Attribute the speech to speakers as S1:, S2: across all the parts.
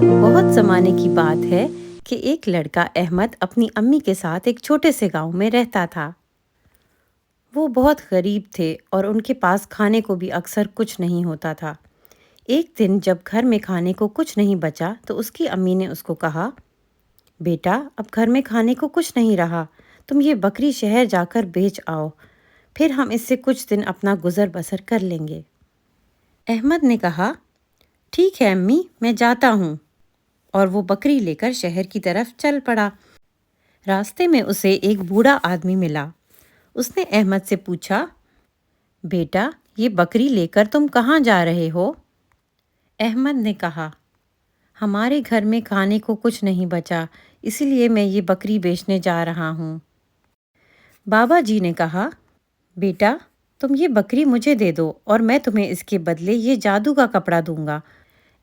S1: بہت زمانے کی بات ہے کہ ایک لڑکا احمد اپنی امی کے ساتھ ایک چھوٹے سے گاؤں میں رہتا تھا۔ وہ بہت غریب تھے اور ان کے پاس کھانے کو بھی اکثر کچھ نہیں ہوتا تھا۔ ایک دن جب گھر میں کھانے کو کچھ نہیں بچا تو اس کی امی نے اس کو کہا، بیٹا اب گھر میں کھانے کو کچھ نہیں رہا، تم یہ بکری شہر جا کر بیچ آؤ، پھر ہم اس سے کچھ دن اپنا گزر بسر کر لیں گے۔ احمد نے کہا، ٹھیک ہے امی، میں جاتا ہوں، اور وہ بکری لے کر شہر کی طرف چل پڑا۔ راستے میں اسے ایک بوڑھا آدمی ملا۔ اس نے احمد سے پوچھا، بیٹا یہ بکری لے کر تم کہاں جا رہے ہو؟ احمد نے کہا، ہمارے گھر میں کھانے کو کچھ نہیں بچا، اسی لیے میں یہ بکری بیچنے جا رہا ہوں۔ بابا جی نے کہا، بیٹا تم یہ بکری مجھے دے دو اور میں تمہیں اس کے بدلے یہ جادو کا کپڑا دوں گا۔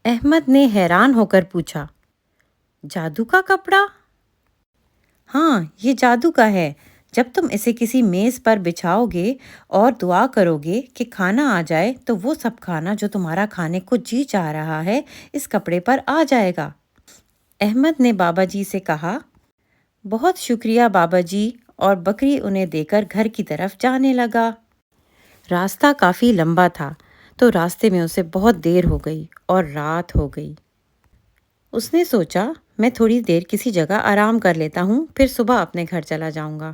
S1: احمد نے حیران ہو کر پوچھا، جادو کا کپڑا؟ ہاں، یہ جادو کا ہے۔ جب تم اسے کسی میز پر بچھاؤ گے اور دعا کرو گے کہ کھانا آ جائے تو وہ سب کھانا جو تمہارا کھانے کو جی چاہ رہا ہے اس کپڑے پر آ جائے گا۔ احمد نے بابا جی سے کہا، بہت شکریہ بابا جی، اور بکری انہیں دے کر گھر کی طرف جانے لگا۔ راستہ کافی لمبا تھا تو راستے میں اسے بہت دیر ہو گئی اور رات ہو گئی۔ اس نے سوچا، میں تھوڑی دیر کسی جگہ آرام کر لیتا ہوں، پھر صبح اپنے گھر چلا جاؤں گا۔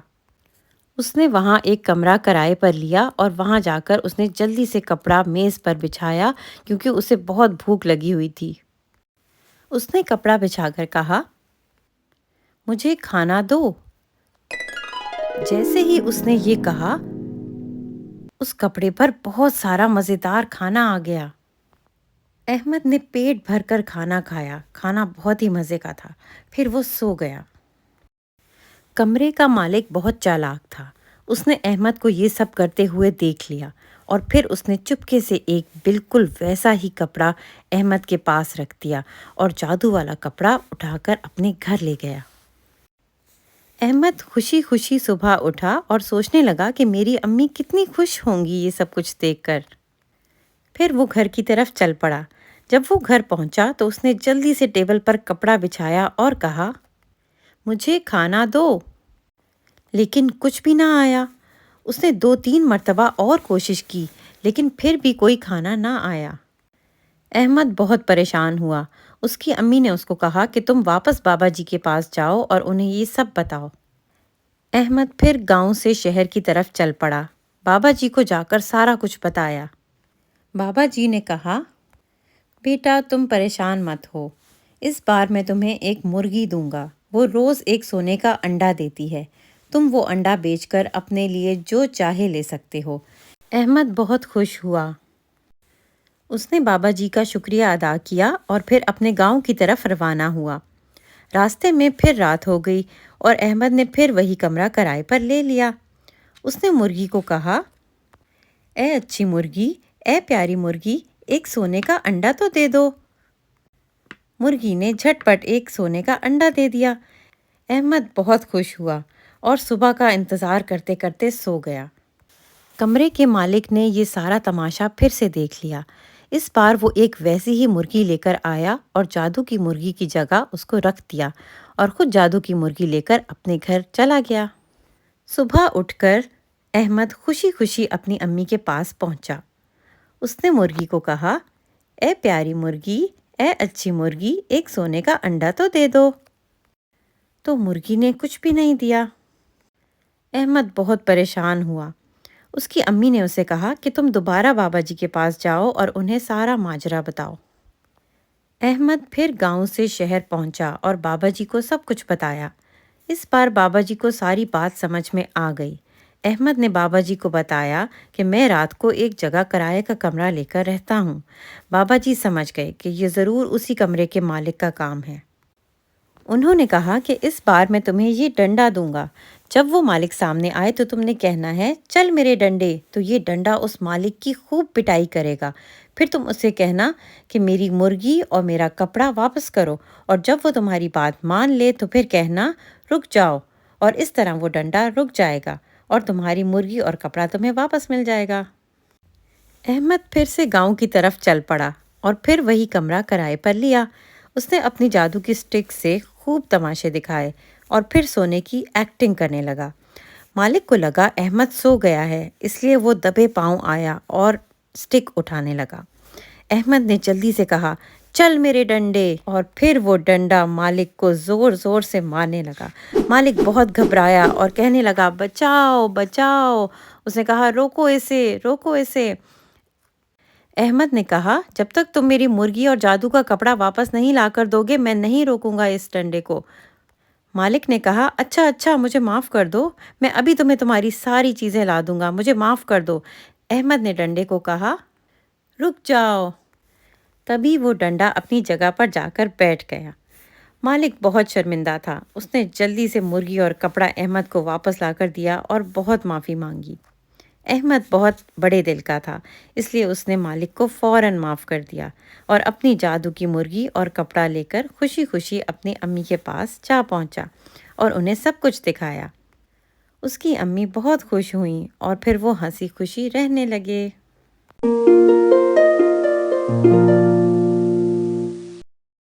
S1: اس نے وہاں ایک کمرہ کرائے پر لیا اور وہاں جا کر اس نے جلدی سے کپڑا میز پر بچھایا کیونکہ اسے بہت بھوک لگی ہوئی تھی۔ اس نے کپڑا بچھا کر کہا، مجھے کھانا دو۔ جیسے ہی اس نے یہ کہا، اس کپڑے پر بہت سارا مزیدار کھانا آ گیا۔ احمد نے پیٹ بھر کر کھانا کھایا، کھانا بہت ہی مزے کا تھا، پھر وہ سو گیا۔ کمرے کا مالک بہت چالاک تھا، اس نے احمد کو یہ سب کرتے ہوئے دیکھ لیا اور پھر اس نے چپکے سے ایک بالکل ویسا ہی کپڑا احمد کے پاس رکھ دیا اور جادو والا کپڑا اٹھا کر اپنے گھر لے گیا۔ احمد خوشی خوشی صبح اٹھا اور سوچنے لگا کہ میری امی کتنی خوش ہوں گی یہ سب کچھ دیکھ کر۔ پھر وہ گھر کی طرف چل پڑا۔ جب وہ گھر پہنچا تو اس نے جلدی سے ٹیبل پر کپڑا بچھایا اور کہا، مجھے کھانا دو۔ لیکن کچھ بھی نہ آیا۔ اس نے 2-3 مرتبہ اور کوشش کی لیکن پھر بھی کوئی کھانا نہ آیا۔ احمد بہت پریشان ہوا۔ اس کی امی نے اس کو کہا کہ تم واپس بابا جی کے پاس جاؤ اور انہیں یہ سب بتاؤ۔ احمد پھر گاؤں سے شہر کی طرف چل پڑا۔ بابا جی کو جا کر سارا کچھ بتایا۔ بابا جی نے کہا، بیٹا تم پریشان مت ہو، اس بار میں تمہیں ایک مرغی دوں گا، وہ روز ایک سونے کا انڈا دیتی ہے، تم وہ انڈا بیچ کر اپنے لیے جو چاہے لے سکتے ہو۔ احمد بہت خوش ہوا۔ اس نے بابا جی کا شکریہ ادا کیا اور پھر اپنے گاؤں کی طرف روانہ ہوا۔ راستے میں پھر رات ہو گئی اور احمد نے پھر وہی کمرہ کرائے پر لے لیا۔ اس نے مرغی کو کہا، اے اچھی مرغی، اے پیاری مرغی، ایک سونے کا انڈا تو دے دو۔ مرغی نے جھٹ پٹ ایک سونے کا انڈا دے دیا۔ احمد بہت خوش ہوا اور صبح کا انتظار کرتے کرتے سو گیا۔ کمرے کے مالک نے یہ سارا تماشا پھر سے دیکھ لیا۔ اس بار وہ ایک ویسی ہی مرغی لے کر آیا اور جادو کی مرغی کی جگہ اس کو رکھ دیا اور خود جادو کی مرغی لے کر اپنے گھر چلا گیا۔ صبح اٹھ کر احمد خوشی خوشی اپنی امی کے پاس پہنچا۔ اس نے مرغی کو کہا، اے پیاری مرغی، اے اچھی مرغی، ایک سونے کا انڈا تو دے دو۔ تو مرغی نے کچھ بھی نہیں دیا۔ احمد بہت پریشان ہوا۔ اس کی امی نے اسے کہا کہ تم دوبارہ بابا جی کے پاس جاؤ اور انہیں سارا ماجرا بتاؤ۔ احمد پھر گاؤں سے شہر پہنچا اور بابا جی کو سب کچھ بتایا۔ اس بار بابا جی کو ساری بات سمجھ میں آ گئی۔ احمد نے بابا جی کو بتایا کہ میں رات کو ایک جگہ کرائے کا کمرہ لے کر رہتا ہوں۔ بابا جی سمجھ گئے کہ یہ ضرور اسی کمرے کے مالک کا کام ہے۔ انہوں نے کہا کہ اس بار میں تمہیں یہ ڈنڈا دوں گا، جب وہ مالک سامنے آئے تو تم نے کہنا ہے، چل میرے ڈنڈے، تو یہ ڈنڈا اس مالک کی خوب پٹائی کرے گا۔ پھر تم اسے کہنا کہ میری مرغی اور میرا کپڑا واپس کرو، اور جب وہ تمہاری بات مان لے تو پھر کہنا، رک جاؤ، اور اس طرح وہ ڈنڈا رک جائے گا اور تمہاری مرغی اور کپڑا تمہیں واپس مل جائے گا۔ احمد پھر سے گاؤں کی طرف چل پڑا اور پھر وہی کمرہ کرائے پر لیا۔ اس نے اپنی جادو کی اسٹک سے خوب تماشے دکھائے اور پھر سونے کی ایکٹنگ کرنے لگا۔ مالک کو لگا احمد سو گیا ہے، اس لیے وہ دبے پاؤں آیا اور اسٹک اٹھانے لگا۔ احمد نے جلدی سے کہا، چل میرے ڈنڈے، اور پھر وہ ڈنڈا مالک کو زور زور سے مارنے لگا۔ مالک بہت گھبرایا اور کہنے لگا، بچاؤ بچاؤ۔ اس نے کہا، روکو اسے روکو اسے۔ احمد نے کہا، جب تک تم میری مرغی اور جادو کا کپڑا واپس نہیں لا کر دو گے میں نہیں روکوں گا اس ڈنڈے کو۔ مالک نے کہا، اچھا اچھا، مجھے معاف کر دو، میں ابھی تمہیں تمہاری ساری چیزیں لا دوں گا، مجھے معاف کر دو۔ احمد نے ڈنڈے کو کہا، رک جاؤ۔ تبھی وہ ڈنڈا اپنی جگہ پر جا کر بیٹھ گیا۔ مالک بہت شرمندہ تھا۔ اس نے جلدی سے مرغی اور کپڑا احمد کو واپس لا کر دیا اور بہت معافی مانگی۔ احمد بہت بڑے دل کا تھا، اس لیے اس نے مالک کو فوراً معاف کر دیا اور اپنی جادو کی مرغی اور کپڑا لے کر خوشی خوشی اپنی امی کے پاس جا پہنچا اور انہیں سب کچھ دکھایا۔ اس کی امی بہت خوش ہوئیں اور پھر وہ ہنسی خوشی رہنے لگے۔